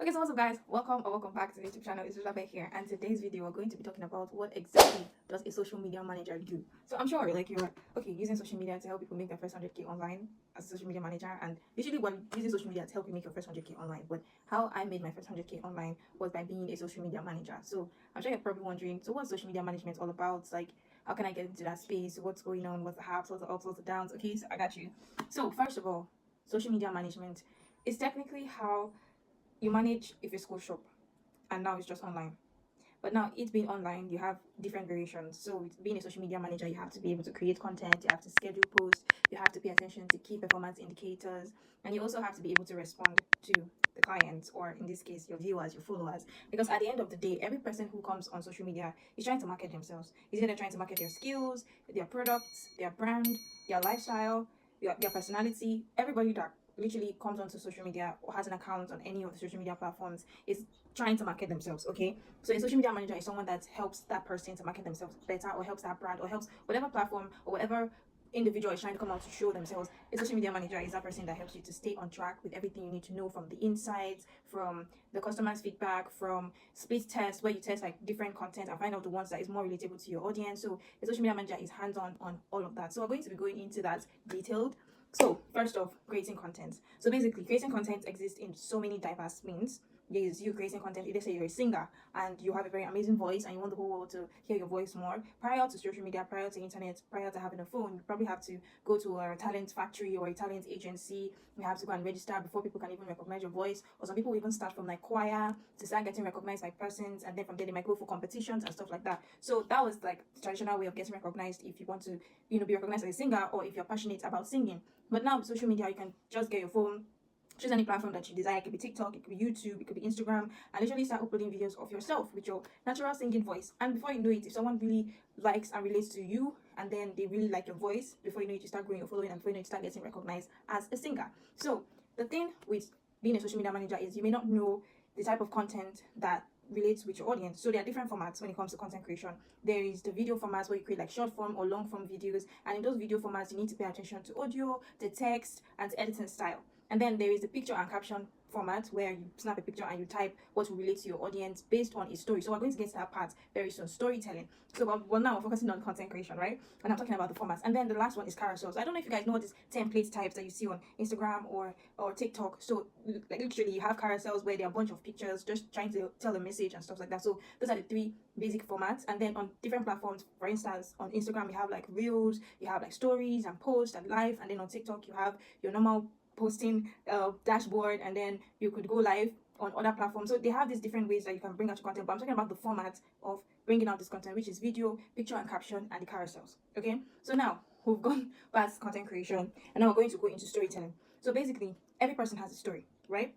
Okay, so what's up guys, welcome back to the YouTube channel. It's Rujabeh here, and today's video we're going to be talking about what exactly does a social media manager do. So I'm sure like you're using social media to help people make their first 100k online as a social media manager, and usually we're using social media to help you make your first 100k online. But how I made my first 100k online was by being a social media manager. So I'm sure you're probably wondering, so what's social media management all about? Like, how can I get into that space? What's going on? What's the ups, what's the ups, what's the downs? Okay, so I got you. So first of all, social media management is technically how you manage a physical shop, and now it's just online. But now it being online, you have different variations. So with being a social media manager, you have to be able to create content, you have to schedule posts, you have to pay attention to key performance indicators, and you also have to be able to respond to the clients, or in this case your viewers, your followers. Because at the end of the day, every person who comes on social media is trying to market themselves. Is either trying to market their skills, their products, their brand, their lifestyle, their personality. Everybody that literally comes onto social media or has an account on any of the social media platforms is trying to market themselves. Okay, so a social media manager is someone that helps that person to market themselves better, or helps that brand, or helps whatever platform or whatever individual is trying to come out to show themselves. A social media manager is that person that helps you to stay on track with everything you need to know, from the insights, from the customers feedback, from split tests where you test like different content and find out the ones that is more relatable to your audience. So a social media manager is hands-on on all of that. So we're going to be going into that detailed. So first off, creating content. So basically, creating content exists in so many diverse means. There's you creating content. Let's say you're a singer and you have a very amazing voice and you want the whole world to hear your voice more. Prior to social media, prior to internet, prior to having a phone, you probably have to go to a talent factory or a talent agency. You have to go and register before people can even recognize your voice. Or some people even start from like choir to start getting recognized by persons, and then from there they might go for competitions and stuff like that. So that was like the traditional way of getting recognized if you want to, be recognized as a singer, or if you're passionate about singing. But now with social media, you can just get your phone, choose any platform that you desire. It could be TikTok, it could be YouTube, it could be Instagram, and literally start uploading videos of yourself with your natural singing voice. And before you know it, if someone really likes and relates to you, and then they really like your voice, before you know it, you start growing your following, and before you know it, you start getting recognized as a singer. So the thing with being a social media manager is you may not know the type of content that relates with your audience. So there are different formats when it comes to content creation. There is the video formats where you create like short form or long form videos, and in those video formats you need to pay attention to audio, the text, and the editing style. And then there is the picture and caption format where you snap a picture and you type what will relate to your audience based on a story. So we're going to get to that part very soon, storytelling. So but now we're focusing on content creation, right? And I'm talking about the formats. And then the last one is carousels. I don't know if you guys know what these template types that you see on Instagram or TikTok. So like literally you have carousels where there are a bunch of pictures just trying to tell a message and stuff like that. So those are the three basic formats. And then on different platforms, for instance, on Instagram you have like reels, you have like stories and posts and live, and then on TikTok you have your normal posting dashboard, and then you could go live on other platforms. So they have these different ways that you can bring out your content, but I'm talking about the format of bringing out this content, which is video, picture and caption, and the carousels. Okay, so now we've gone past content creation, and now we're going to go into storytelling. So basically every person has a story, right?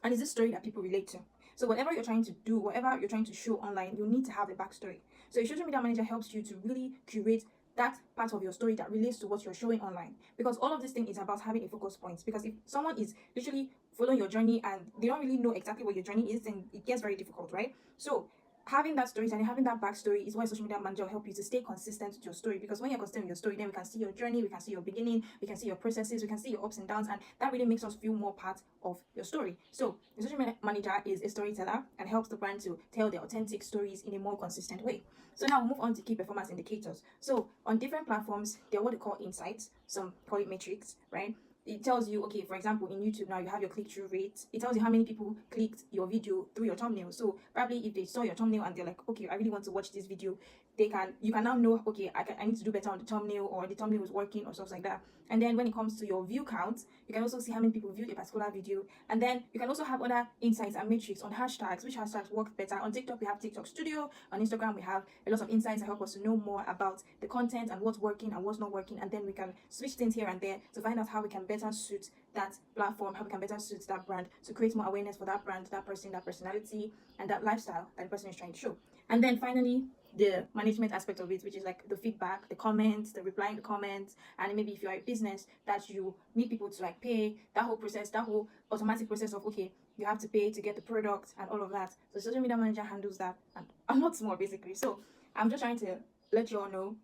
And it's a story that people relate to. So whatever you're trying to do, whatever you're trying to show online, you need to have a backstory. So a social media manager helps you to really curate that part of your story that relates to what you're showing online, because all of this thing is about having a focus point. Because if someone is literally following your journey and they don't really know exactly what your journey is, then it gets very difficult, right? So having that story and having that backstory is why social media manager will help you to stay consistent with your story. Because when you're consistent with your story, then we can see your journey, we can see your beginning, we can see your processes, we can see your ups and downs, and that really makes us feel more part of your story. So the social media manager is a storyteller and helps the brand to tell their authentic stories in a more consistent way. So now we'll move on to key performance indicators. So on different platforms, they're what they call insights, some call it metrics, right? It tells you, okay, for example, in YouTube now you have your click-through rate. It tells you how many people clicked your video through your thumbnail. So probably if they saw your thumbnail and they're like, okay, I really want to watch this video, you can now know, okay, I need to do better on the thumbnail, or the thumbnail is working, or stuff like that. And then when it comes to your view count, you can also see how many people viewed a particular video. And then you can also have other insights and metrics on hashtags, which hashtags work better. On TikTok we have TikTok Studio, on Instagram we have a lot of insights that help us to know more about the content and what's working and what's not working. And then we can switch things here and there to find out how we can better suit that platform, how we can better suit that brand, to create more awareness for that brand, that person, that personality, and that lifestyle that the person is trying to show. And then finally, the management aspect of it, which is like the feedback, the comments, the replying the comments, and maybe if you're a business that you need people to like pay, that whole process, that whole automatic process of, okay, you have to pay to get the product and all of that. So social media manager handles that and a lot more basically. So I'm just trying to let you all know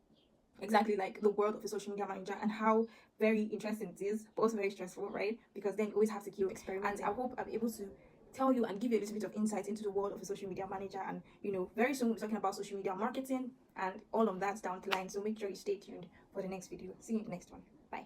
exactly like the world of a social media manager and how very interesting it is, but also very stressful, right? Because then you always have to keep experimenting. And I hope I'm able to tell you and give you a little bit of insight into the world of a social media manager. And very soon we'll be talking about social media marketing and all of that down the line. So make sure you stay tuned for the next video. See you in the next one. Bye.